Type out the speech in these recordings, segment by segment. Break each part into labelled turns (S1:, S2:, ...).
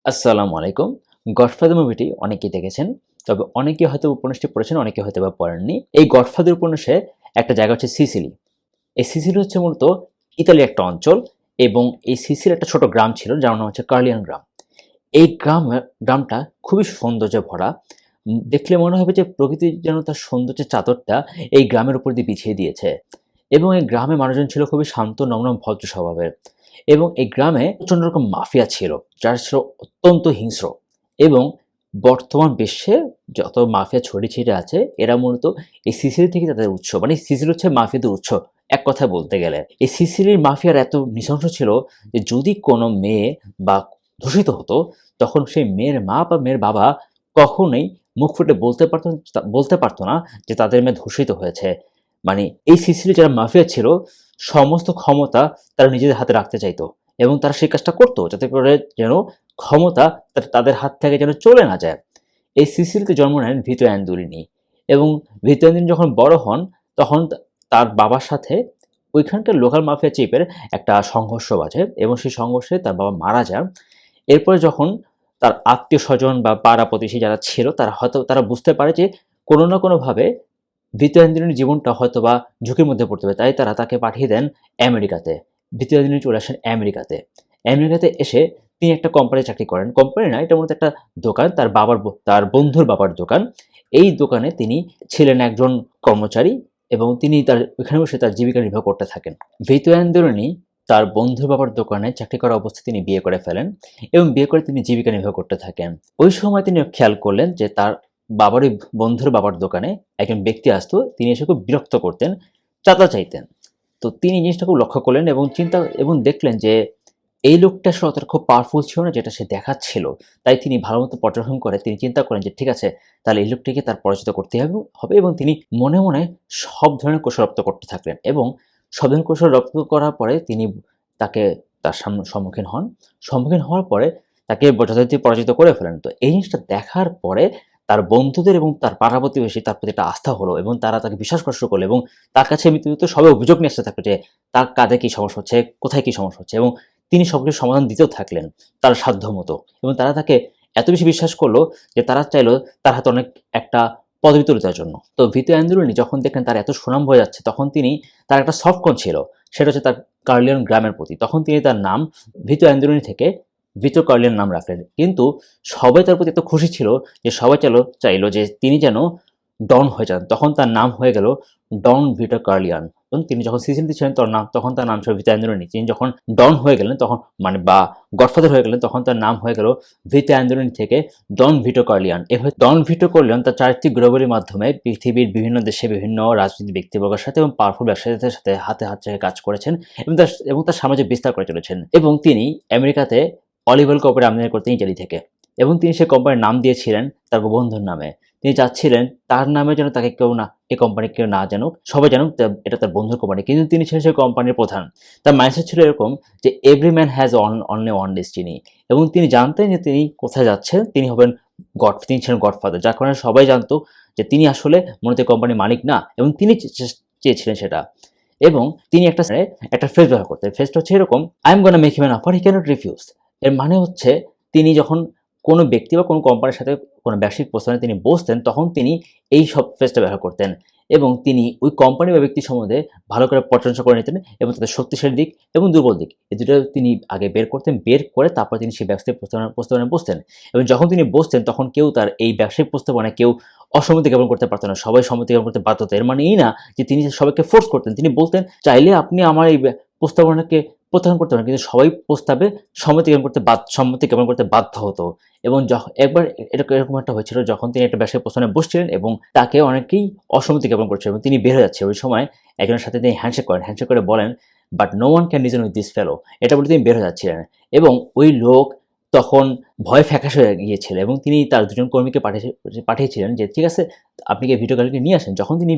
S1: আসসালামু আলাইকুম। গডফাদার মুভিটি অনেকেই দেখেছেন। তবে অনেকে হয়তো উপন্যাসটি পড়েছেন, অনেকে হয়তোবা পড়েননি। এই গডফাদার উপন্যাসে একটা জায়গা হচ্ছে সিসিলি। এই সিসিলি হচ্ছে মূলত ইতালির একটা অঞ্চল এবং এই সিসিলির একটা ছোট গ্রাম ছিল যার নাম হচ্ছে কার্লিয়ান গ্রাম। এই গ্রামটা খুবই সৌন্দর্যে ভরা। দেখলে মনে হবে যে প্রকৃতি যেন তার সৌন্দর্যের চাদরটা এই গ্রামের উপর দিয়ে বিছিয়ে দিয়েছে। এবং এই গ্রামের মানুষজন ছিল খুবই শান্ত, নম্র, ভদ্র স্বভাবের। এবং এই গ্রামে প্রচণ্ড রকম মাফিয়া ছিল, যারা ছিল অত্যন্ত হিংস্র। এবং বর্তমান বিশ্বে যত মাফিয়া ছড়িয়ে ছিটে আছে, এরা মূলত এই সিসিলি থেকে তাদের উৎস। মানে সিসিলি হচ্ছে মাফিয়াদের উৎস, এক কথায় বলতে গেলে। এই সিসিলির মাফিয়ার এত নৃশংস ছিল যে যদি কোনো মেয়ে বা ধূষিত হতো, তখন সেই মেয়ের মা বা মেয়ের বাবা কখনোই মুখ ফুটে বলতে পারতো না যে তাদের মেয়ে ধূষিত হয়েছে। মানে এই সিসিলি যারা মাফিয়া ছিল, সমস্ত ক্ষমতা তারা নিজেদের হাতে রাখতে চাইতো এবং তারা সেই কাজটা করতো যাতে করে যেন ক্ষমতা তাদের হাত থেকে যেন চলে না যায়। এই সিসিলিতে জন্ম নেন ভিতো অ্যান্দুলিনি এবং ভিতো অ্যান্দুলিনি যখন বড় হন, তখন তার বাবার সাথে ওইখানকার লোকাল মাফিয়া চিফের একটা সংঘর্ষ বাজে এবং সেই সংঘর্ষে তার বাবা মারা যান। এরপরে যখন তার আত্মীয়-স্বজন বা পাড়া-প্রতিবেশী যারা ছিল, তারা বুঝতে পারে যে কোনো না কোনোভাবে ভিতো অ্যান্দুলিনির জীবনটা হয়তোবা ঝুঁকির মধ্যে পড়তে পারে। তাই তারা তাকে পাঠিয়ে দেন আমেরিকাতে। ভিতো অ্যান্দুলিনি চলে আসেন আমেরিকাতে। আমেরিকাতে এসে তিনি একটা কোম্পানিতে চাকরি করেন। কোম্পানি না, এটা মূলত একটা দোকান। তার বন্ধুর বাবার দোকান। এই দোকানে তিনি ছিলেন একজন কর্মচারী এবং তিনি ওইখানে বসে তার জীবিকা নির্বাহ করতে থাকেন। ভিতো অ্যান্দুলিনি তার বন্ধুর বাবার দোকানে চাকরি করা অবস্থায় তিনি বিয়ে করে ফেলেন এবং বিয়ে করে তিনি জীবিকা নির্বাহ করতে থাকেন। ওই সময় তিনি খেয়াল করলেন যে তার ওই বন্ধুর বাবার দোকানে একজন ব্যক্তি আসতো, তিনি এসে খুব বিরক্ত করতেন, চাঁদা চাইতেন। তো তিনি জিনিসটা খুব লক্ষ্য করলেন এবং দেখলেন যে এই লোকটা আসলে অতটা খুব পাওয়ারফুল ছিল না যেটা সে দেখাচ্ছিল। তাই তিনি ভালোমতো পর্যবেক্ষণ করে তিনি চিন্তা করেন যে ঠিক আছে, তাহলে এই লোকটিকে তার পরাজিত করতে হবে এবং তিনি মনে, মনে সব ধরনের কৌশল রপ্ত করতে থাকলেন এবং সব ধরনের কৌশল রপ্ত করার পরে তিনি তাকে তার সম্মুখীন হন। সম্মুখীন হওয়ার পরে তাকে যথারীতি পরাজিত করে ফেলেন। তো এই জিনিসটা দেখার পরে তার বন্ধুদের এবং তার পাড়া-প্রতিবেশী তার প্রতি একটা আস্থা হলো এবং তারা তাকে বিশ্বাস করা শুরু করলো এবং তার কাছে মৃত্যুদূত সবাই অভিযোগ নিয়ে আসতে থাকলো যে তার কাঁধে কি সমস্যা হচ্ছে, কোথায় কি সমস্যা হচ্ছে এবং তিনি সবকিছুর সমাধান দিতেও থাকলেন তার সাধ্যমতো এবং তারা তাকে এত বেশি বিশ্বাস করলো যে তারা চাইলো তার হাতে অনেক একটা পদবি তুলে দেওয়ার জন্য। তো ভিতো অ্যান্দুলিনি যখন দেখলেন তার এত সুনাম হয়ে যাচ্ছে, তখন তার একটা সফট কর্ন ছিল, সেটা হচ্ছে তার কার্লিয়ান গ্রামের প্রতি। তখন তিনি তার নাম ভিতো অ্যান্দুলিনি থেকে ভিতো কার্লিয়ান নাম রাখলেন। কিন্তু সবাই তার প্রতি এত খুশি ছিল যে সবাই চাইলো যে তিনি যেন ডন হয়ে যান। তখন তার নাম হয়ে গেল ডন ভিটো কার্লিয়ান। এবং তিনি যখন সিসিলিতে ছিলেন তখন তার নাম ছিল ভিতো অ্যান্দুলিনি। তিনি যখন ডন হয়ে গেলেন তখন বা গডফাদার হয়ে গেলেন, তখন তার নাম হয়ে গেল ভিতো অ্যান্দুলিনি থেকে ডন ভিটো কার্লিয়ান। এভাবে ডন ভিটো কার্লিয়ান তার চারিত্রিক ঘোরাঘুরির মাধ্যমে পৃথিবীর বিভিন্ন দেশে বিভিন্ন রাজনৈতিক ব্যক্তিবর্গের সাথে এবং পাওয়ারফুল ব্যবসায়ীদের সাথে হাতে হাত রেখে কাজ করেছেন এবং তার সামাজিক বিস্তার করে চলেছেন। এবং তিনি আমেরিকাতে অলিভ অয়েল কোম্পানি আমদানি করতেন ইতালি থেকে এবং তিনি সেই কোম্পানির নাম দিয়েছিলেন তার বন্ধুর নামে। তিনি চাচ্ছিলেন তার নামে যেন তাকে এই কোম্পানি কেউ না জানুক, সবাই জানুক এটা তার বন্ধুর কোম্পানি। কিন্তু তিনি ছিলেন সেই কোম্পানির প্রধান। তার মাইন্ডসেট ছিল এরকম যে every man has only one destiny এবং তিনি জানতেন যে তিনি কোথায় যাচ্ছেন, তিনি ছিলেন গডফাদার, যার কারণে সবাই জানতো যে তিনি আসলে মূলত কোম্পানির মালিক না এবং তিনি চেয়েছিলেন সেটা। এবং তিনি একটা ফ্রেজ ব্যবহার করতেন। ফ্রেজটা হচ্ছে এরকম, I am gonna make him an offer he cannot refuse. এর মানে হচ্ছে তিনি যখন কোনো ব্যক্তি বা কোনো কোম্পানির সাথে কোনো ব্যবসায়িক প্রস্তাবে তিনি বসতেন, তখন তিনি এই সব ফ্রেজটা ব্যবহার করতেন এবং তিনি ওই কোম্পানি বা ব্যক্তি সম্বন্ধে ভালো করে পর্যালোচনা করে নিতেন এবং তাদের শক্তিশালী দিক এবং দুর্বল দিক এই দুটো তিনি আগে বের করতেন। বের করে তারপর তিনি সেই ব্যবসায়িক প্রস্তাবনায় বসতেন এবং যখন তিনি বসতেন তখন কেউ তার এই ব্যবসায়িক প্রস্তাবনায় কেউ অসম্মতি জ্ঞাপন করতে পারত না, সবাই সম্মতি জ্ঞাপন করতে বাধ্য হতো। এর মানে এই না যে তিনি সবাইকে ফোর্স করতেন। তিনি বলতেন, চাইলে আপনি আমার এই প্রস্তাবনাকে প্রত্যাখ্যান করতে পারেন, কিন্তু সবাই প্রস্তাবে সম্মতি জ্ঞাপন করতে বাধ্য হতো। এবং একবার এরকম একটা হয়েছিল যখন তিনি একটা ব্যবসায়িক প্রস্তাবনায় বসছিলেন এবং তাকে অনেকেই অসম্মতি জ্ঞাপন করছিল এবং তিনি বের হয়ে যাচ্ছে। ওই সময় একজনের সাথে তিনি হ্যান্ডশেক করে বলেন, but no one can reason with this fellow. এটা বলে তিনি বের হয়ে যাচ্ছিলেন এবং ওই লোক তখন ভয়ে ফ্যাকাশ হয়ে গিয়েছিল এবং তিনি তার দুজন কর্মীকে পাঠিয়েছিলেন যে ঠিক আছে, আপনি কি ভিডিও কলকে নিয়ে আসেন। যখন তিনি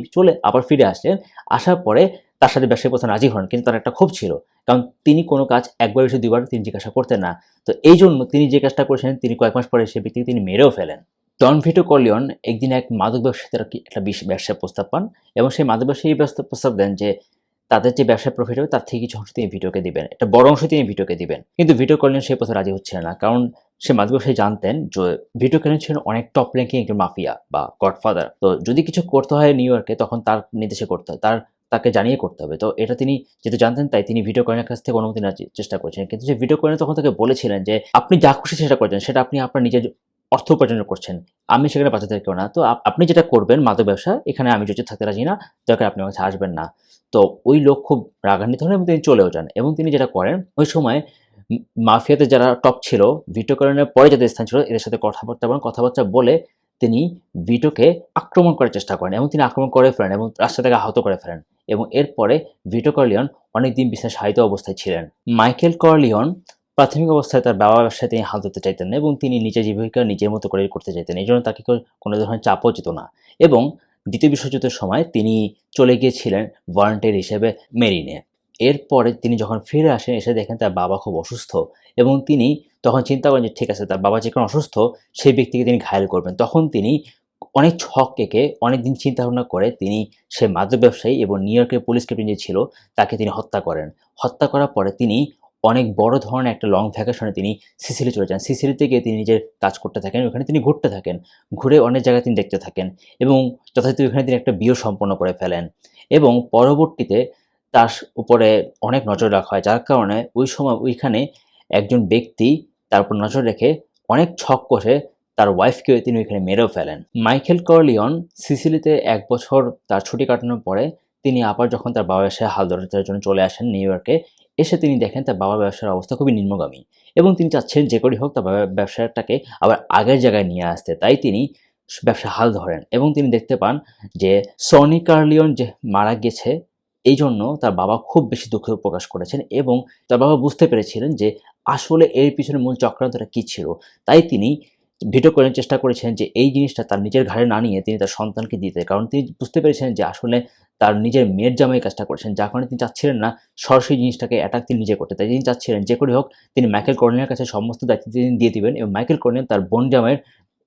S1: আবার ফিরে আসলেন, আসার পরে তার সাথে ব্যবসায়িক প্রস্তাবে রাজি হন, কিন্তু তার একটা ক্ষোভ ছিল, কারণ তিনি কোনো কাজ একবার এসে দুইবার তিনি জিজ্ঞাসা করতেন না। তো এই জন্য তিনি যে কাজটা করেছেন, তিনি কয়েক মাস পরে সে ব্যক্তিকে তিনি মেরেও ফেলেন। ডন ভিটো কর্লিওন একদিন এক মাদক ব্যবসায়ীর একটা ব্যবসার প্রস্তাব পান এবং সেই মাদক ব্যবসায়ী প্রস্তাব দেন যে তাদের যে ব্যবসায় প্রফিট হবে তার থেকে কিছু অংশ তিনি ভিটোকে দিবেন, একটা বড় অংশ তিনি ভিটোকে দিবেন। কিন্তু ভিটো কর্লিওন সেই প্রস্তাবে রাজি হচ্ছিলেন না, কারণ সে মাদক ব্যবসায়ী জানতেন যে ভিটো কর্লিওনে ছিলেন অনেক টপ র্যাঙ্কিং একজন মাফিয়া বা গডফাদার। তো যদি কিছু করতে হয় নিউ ইয়র্কে তখন তার নির্দেশে করতে হয়। তাকে জানিয়ে করতে হবে। তো এটা তিনি যেহেতু জানতেন তাই তিনি ভিটো কর্লিওনের কাছ থেকে অনুমতি নেওয়ার চেষ্টা করেছিলেন। কিন্তু যে ভিটো কর্লিওনে তখন তাকে বলেছিলেন যে, "আপনি যা খুশি সেটা করছেন। সেটা আপনি আপনার নিজের অর্থ উপার্জন করছেন। আমি সেখানে বাঁচাতে কেউ না। তো আপনি যেটা করবেন মাদক ব্যবসা, এখানে আমি জড়িত থাকতে রাজি না। দরকার আপনি আমার কাছে আসবেন না।" তো ওই লোক খুব রাগান্বিত হন এবং তিনি চলেও যান। এবং তিনি যেটা করেন ওই সময় মাফিয়াতে যারা টপ ছিল, ভিটো কর্লিওনের পরে যাদের স্থান ছিল এদের সাথে কথাবার্তা বলে তিনি ভিটোকে আক্রমণ করার চেষ্টা করেন এবং তিনি আক্রমণ করে ফেলেন এবং রাস্তা থেকে আহত করে ফেলেন। এবং এরপরে ভিটো কর্লিওন অনেকদিন বিছানায় শায়িত অবস্থায় ছিলেন। মাইকেল কর্লিওন প্রাথমিক অবস্থায় তার বাবার ব্যবসায় তিনি হাল ধরতে চাইতেন না এবং তিনি নিজের জীবিকা নিজের মতো করে করতে চাইতেন। এজন্য তাকে কেউ কোনো ধরনের চাপও দিত না। এবং দ্বিতীয় বিশ্বযুদ্ধের সময় তিনি চলে গিয়েছিলেন ভলান্টিয়ার হিসেবে মেরিনে। এরপরে তিনি যখন ফিরে আসেন এসে দেখেন তার বাবা খুব অসুস্থ এবং তিনি তখন চিন্তা করেন যে ঠিক আছে তার বাবা যেখানে অসুস্থ সেই ব্যক্তিকে তিনি ঘায়েল করবেন। তখন তিনি অনেক ছক এঁকে অনেকদিন চিন্তা-ভাবনা করে তিনি সে মাদক ব্যবসায়ী এবং নিউ ইয়র্কের পুলিশ ক্যাপ্টেন যে ছিল তাকে তিনি হত্যা করেন। হত্যা করার পরে তিনি অনেক বড় ধরনের একটা লং ভ্যাকেশনে তিনি সিসিলি চলে যান। সিসিলিতে গিয়ে তিনি নিজের কাজ করতে থাকেন। ওখানে তিনি ঘুরতে থাকেন। ঘুরে অনেক জায়গায় তিনি দেখতে থাকেন এবং যথারীতি ওখানে তিনি একটা বিয়েও সম্পন্ন করে ফেলেন এবং পরবর্তীতে তার উপরে অনেক নজর রাখা হয়। যার কারণে ওই সময় ওইখানে একজন ব্যক্তি তার উপর নজর রেখে অনেক ছক কষে তার ওয়াইফকেও তিনি ওইখানে মেরেও ফেলেন। মাইকেল কর্লিওন সিসিলিতে ১ বছর তার ছুটি কাটানোর পরে তিনি আবার যখন তার বাবার ব্যবসায় হাল ধরার জন্য চলে আসেন নিউ ইয়র্কে, এসে তিনি দেখেন তার বাবার ব্যবসার অবস্থা খুবই নিম্নগামী এবং তিনি চাচ্ছেন যে করেই হোক তার বাবার ব্যবসাটাকে আবার আগের জায়গায় নিয়ে আসতে। তাই তিনি ব্যবসায় হাল ধরেন এবং তিনি দেখতে পান যে সনি কর্লিওন যে মারা গেছে এইজন্য তার বাবা খুব বেশি দুঃখ প্রকাশ করেছেন এবং তার বাবা বুঝতে পেরেছিলেন যে আসলে এর পিছনে মূল চক্রান্তটা কী ছিল। তাই তিনি ভিটো করার চেষ্টা করেছেন যে এই জিনিসটা তার নিজের ঘাড়ে না নিয়ে তিনি তার সন্তানকে দিতে। কারণ তিনি বুঝতে পেরেছেন যে আসলে তার নিজের মেয়ের জামাই এই কাজটা করেছেন। যার কারণে তিনি চাচ্ছিলেন না সরাসরি জিনিসটাকে অ্যাটাক তিনি নিজে করতে। তাই তিনি চাচ্ছিলেন যে করেই হোক তিনি মাইকেল কর্লিওনের কাছে সমস্ত দায়িত্ব তিনি দিয়ে দিবেন এবং মাইকেল কর্লিওন তার বোন জামাইয়ের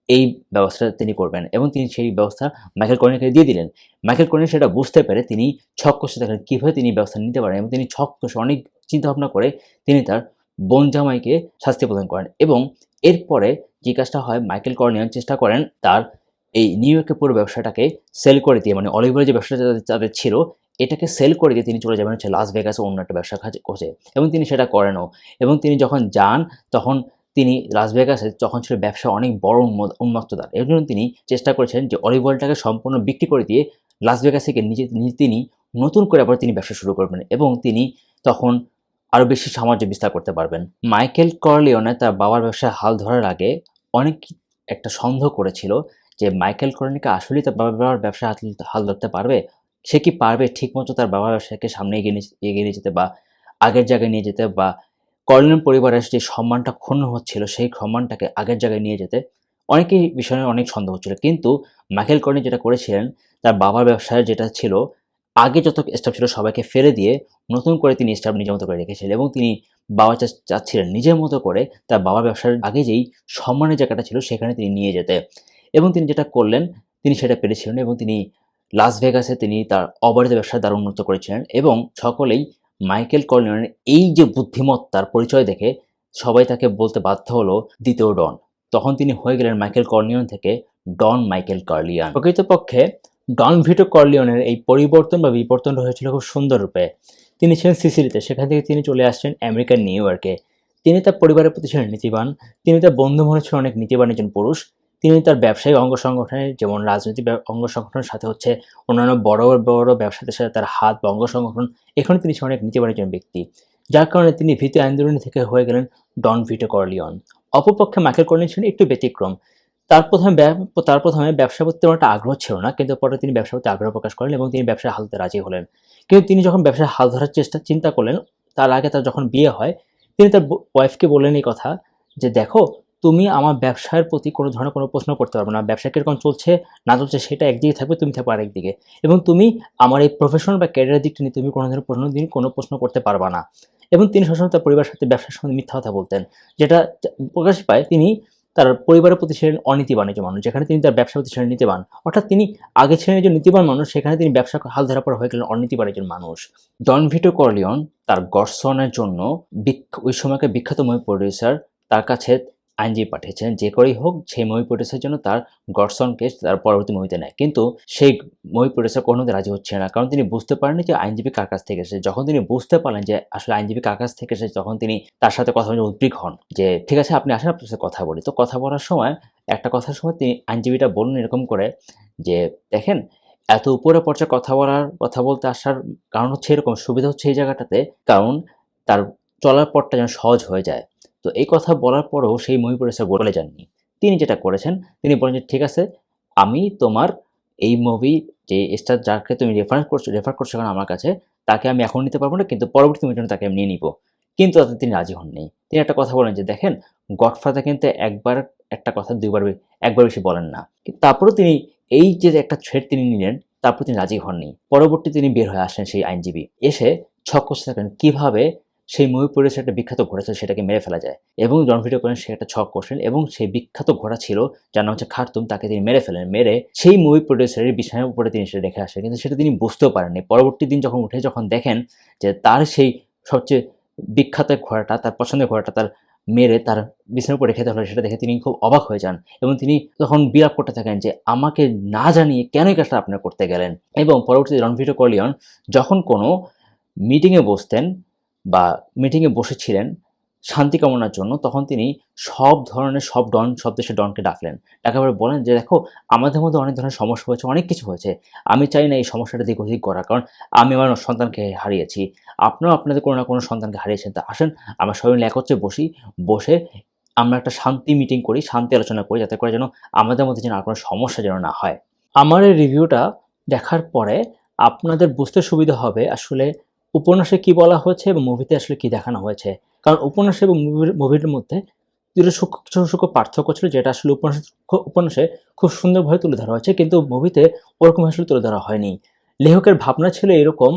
S1: এই ব্যবস্থাটা তিনি করবেন এবং তিনি সেই ব্যবস্থা মাইকেল কর্লিওনকে দিয়ে দিলেন। মাইকেল কর্লিওন সেটা বুঝতে পেরে তিনি ছক কষে দেখেন কীভাবে তিনি ব্যবস্থা নিতে পারেন এবং তিনি ছক কষে অনেক চিন্তাভাবনা করে তিনি তার বোন জামাইকে শাস্তি প্রদান করেন এবং এরপরে যে কাজটা হয় মাইকেল কর্লিওন চেষ্টা করেন তার এই নিউ ইয়র্কের পুরো ব্যবসাটাকে সেল করে দিয়ে মানে অলিভ অয়েলের যে ব্যবসাটা তাদের ছিল এটাকে সেল করে দিয়ে তিনি চলে যাবেন হচ্ছে লাস ভেগাসে অন্য একটা ব্যবসা খোঁজে এবং তিনি সেটা করেনও এবং তিনি যখন যান তখন তিনি লাস ভেগাসে তখন ছিল ব্যবসা অনেক বড় উন্মুক্ততার। এর জন্য তিনি চেষ্টা করেছেন যে অলিভ অয়েলটাকে সম্পূর্ণ বিক্রি করে দিয়ে লাস ভেগাস থেকে তিনি নতুন করে আবার তিনি ব্যবসা শুরু করবেন এবং তিনি তখন আরও বেশি সাম্রাজ্য বিস্তার করতে পারবেন। মাইকেল কর্লিওনে তার বাবার ব্যবসায় হাল ধরার আগে অনেক একটা সন্দেহ করেছিল যে মাইকেল কর্লিওনে আসলেই তার বাবার ব্যবসায় হাল ধরতে পারবে? সে কি পারবে ঠিকমতো তার বাবার ব্যবসাকে সামনে এগিয়ে নিয়ে যেতে বা আগের জায়গায় নিয়ে যেতে বা কর্লিওন পরিবারের যে সম্মানটা ক্ষুণ্ণ হচ্ছিল সেই সম্মানটাকে আগের জায়গায় নিয়ে যেতে অনেকেই বিষয়ে অনেক সন্দেহ হচ্ছিল। কিন্তু মাইকেল কর্লিওন যেটা করেছিলেন তার বাবার ব্যবসায় যেটা ছিল আগে যত স্টাফ ছিল সবাইকে ফেলে দিয়ে নতুন করে তিনি স্টাফ নিজের মতো করে রেখেছিলেন এবং তিনি বাবা চাচ্ছিলেন নিজের মতো করে তার বাবার ব্যবসার আগে যেই সম্মানের জায়গাটা ছিল সেখানে তিনি নিয়ে যেতে এবং তিনি যেটা করলেন তিনি সেটা পেরেছিলেন এবং তিনি লাস ভেগাসে তিনি তার অবারিত ব্যবসা দ্বারা উন্নত করেছিলেন এবং সকলেই মাইকেল কর্লিওনের এই যে বুদ্ধিমত্তার পরিচয় দেখে সবাই তাকে বলতে বাধ্য হলো দ্বিতীয় ডন। তখন তিনি হয়ে গেলেন মাইকেল কর্লিওন থেকে ডন মাইকেল কর্লিওন। প্রকৃতপক্ষে ডন ভিটো কর্লিওনের এই পরিবর্তন বা বিবর্তনটা হয়েছিল খুব সুন্দর রূপে। তিনি ছিলেন সিসিলিতে, সেখান থেকে তিনি চলে আসছেন আমেরিকার নিউ ইয়র্কে। তিনি তার পরিবারের প্রতি ছিলেন নীতিবান, তিনি তার বন্ধু মহলে ছিলেন অনেক নীতিবান একজন পুরুষ। তিনি তার ব্যবসায়িক অঙ্গ সংগঠনের যেমন রাজনৈতিক অঙ্গ সংগঠনের সাথে হচ্ছে অন্যান্য বড় বড় ব্যবসাদের সাথে তার হাত বা অঙ্গ সংগঠন এখানে তিনি ছিলেন অনেক নীতিবান একজন ব্যক্তি, যার কারণে তিনি ভিটো আইনজীবী থেকে হয়ে গেলেন ডন ভিটো কর্লিওন। অপরপক্ষে মাইকেল কর্লিওন ছিলেন একটু ব্যতিক্রম। তার প্রথমে ব্যবসার প্রতি তেমন একটা আগ্রহ ছিল না, কিন্তু পরে তিনি ব্যবসার প্রতি আগ্রহ প্রকাশ করেন এবং তিনি ব্যবসায় হাল ধরতে রাজি হলেন। কিন্তু তিনি যখন ব্যবসায় হাল ধরার চিন্তা করলেন, তার আগে তার যখন বিয়ে হয় তিনি তার ওয়াইফকে বললেন এই কথা যে, "দেখো, তুমি আমার ব্যবসার প্রতি কোনো ধরনের কোনো প্রশ্ন করতে পারবে না। ব্যবসা কিরকম চলছে না চলছে সেটা একদিকে থাকবে, তুমি থাকবে আরেকদিকে। এবং তুমি আমার এই প্রফেশনাল বা ক্যারিয়ারের দিকটা নিয়ে তুমি কোনো ধরনের কোনো প্রশ্ন করতে পারবা না।" এবং তিনি সবসময় তার পরিবারের সাথে ব্যবসার সম্বন্ধে মিথ্যা কথা বলতেন, যেটা প্রকাশ পায় তিনি তার পরিবারের প্রতি ছিলেন অনীতিবান একজন মানুষ, যেখানে তিনি তার ব্যবসার প্রতি ছিলেন নীতিবান। অর্থাৎ তিনি আগে ছিলেন একজন নীতিবান মানুষ, সেখানে তিনি ব্যবসা হাল ধরার পর হয়ে গেলেন অনীতিবান একজন মানুষ। ডন ভিটো কর্লিওন তার গর্ষণের জন্য ওই সময়কার বিখ্যাত মুভি প্রডিউসার তার কাছে আইনজীবী পাঠিয়েছেন, যে করেই হোক সেই মুভি প্রডিউসারের জন্য তার গডসনকে তার পরবর্তী মুভিতে নেয়। কিন্তু সেই মুভি প্রডিউসার কোনোমতে রাজি হচ্ছে না। কারণ তিনি বুঝতে পারেননি যে আইনজীবী কার কাছ থেকে এসেছে। যখন তিনি বুঝতে পারলেন যে আসলে আইনজীবী কার কাছ থেকে এসেছে, তখন তিনি তার সাথে কথা বলতে উদ্বিগ্ন হন যে, "ঠিক আছে, আপনি আসেন, আপনার সাথে কথা বলি।" তো কথা বলার সময় একটা কথার সময় তিনি আইনজীবীটা বললেন এরকম করে যে, "দেখেন, এত উপরে পর্যায়ে কথা বলতে আসার কারণ হচ্ছে এরকম, সুবিধা হচ্ছে এই জায়গাটাতে, কারণ তার চলার পথটা যেন সহজ হয়ে যায়।" তো এই কথা বলার পরেও সেই মুভি প্রডিউসার বলে যাননি। তিনি যেটা করেছেন, তিনি বলেন যে, "ঠিক আছে, আমি তোমার এই মুভি যে স্টার যাকে তুমি রেফার করছো এখন আমার কাছে, তাকে আমি এখন নিতে পারব না, কিন্তু পরবর্তী মুভির জন্য তাকে আমি নিয়ে নিবো।" কিন্তু তাতে তিনি রাজি হননি। তিনি একটা কথা বলেন যে, "দেখেন, গডফাদার কিন্তু একবার একটা কথা ২ বার একবার বেশি বলেন না।" তারপরেও তিনি এই যে একটা থ্রেট তিনি নিলেন, তারপর তিনি রাজি হননি। পরবর্তীতে তিনি বের হয়ে আসেন সেই আইনজীবী। এসে ছক কষতে থাকেন কিভাবে সেই মুভি প্রডিউসার একটা বিখ্যাত ঘোড়া ছিল সেটাকে মেরে ফেলা যায়, এবং জন ভিডিও করেন সে একটা ছক কষলেন এবং সেই বিখ্যাত ঘোড়া ছিল যার নাম হচ্ছে খার্তুম, তাকে তিনি মেরে ফেলেন। মেরে সেই মুভি প্রডিউসারের বিছানার উপরে তিনি সেটা রেখে আসেন, কিন্তু সেটা তিনি বুঝতেও পারেননি। পরবর্তী দিন যখন দেখেন যে তার সেই সবচেয়ে বিখ্যাত ঘোড়াটা, তার পছন্দের ঘোড়াটা তার মেরে তার বিছানার উপর রেখে দেওয়া হলো, সেটা দেখে তিনি খুব অবাক হয়ে যান এবং তিনি তখন বিলাপ করতে থাকেন যে আমাকে না জানিয়ে কেন এই কাজটা আপনারা করতে গেলেন। এবং পরবর্তীতে রণভিটো কর্লিয়ন যখন কোনো মিটিংয়ে বসতেন বা মিটিংয়ে বসেছিলেন শান্তি কামনার জন্য, তখন তিনি সব দেশের ডনকে ডাকলেন। ডাকার পরে বলেন যে, "দেখো, আমাদের মধ্যে অনেক ধরনের সমস্যা হয়েছে, অনেক কিছু হয়েছে। আমি চাই না এই সমস্যাটা দীর্ঘদিন করা। কারণ আমি আমার সন্তানকে হারিয়েছি। আপনারাও আপনাদের কোনো না কোনো সন্তানকে হারিয়েছেন। তা আসেন, আমরা সবাই মিলে একত্রে বসি। বসে আমরা একটা শান্তি মিটিং করি, শান্তি আলোচনা করি, যাতে করে যেন আমাদের মধ্যে যেন আর কোনো সমস্যা যেন না হয়।" আমার এই রিভিউটা দেখার পরে আপনাদের বুঝতে সুবিধা হবে আসলে উপন্যাসে কি বলা হয়েছে এবং মুভিতে আসলে কি দেখানো হয়েছে। কারণ উপন্যাস এবং মুভির মধ্যে ২ টো সূক্ষ্ম পার্থক্য ছিল, যেটা আসলে উপন্যাসে খুব সুন্দরভাবে তুলে ধরা হয়েছে, কিন্তু মুভিতে ওরকম আসলে তুলে ধরা হয়নি। লেখকের ভাবনা ছিল এরকম,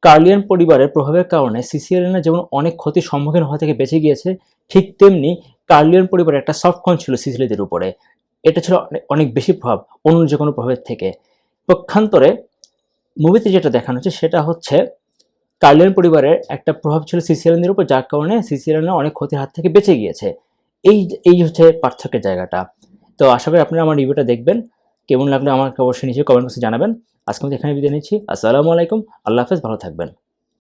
S1: কার্লিয়ান পরিবারের প্রভাবের কারণে সিসিলিয়ানরা যেমন অনেক ক্ষতির সম্মুখীন হওয়া থেকে বেঁচে গিয়েছে, ঠিক তেমনি কার্লিয়ান পরিবারের একটা সফট কর্নার ছিল সিসিলিদের উপরে। এটা ছিল অনেক বেশি প্রভাব অন্য যেকোনো প্রভাবের থেকে। পক্ষান্তরে মুভিতে যেটা দেখানো হচ্ছে সেটা হচ্ছে কার্লিয়ান পরিবারের একটা প্রভাব ছিল সিসিলিয়ানদের উপর, যার কারণে সিসিলিয়ানরা অনেক ক্ষতির হাত থেকে বেঁচে গিয়েছে। এই এই হচ্ছে পার্থক্যের জায়গাটা। তো আশা করি আপনারা আমার রিভিউটা দেখবেন। কেমন লাগলো আমাকে অবশ্যই নিচে কমেন্ট বক্সে জানাবেন। আজকে আমি এখানে বিদায় নিচ্ছি। আসসালামু আলাইকুম। আল্লাহ হাফেজ। ভালো থাকবেন।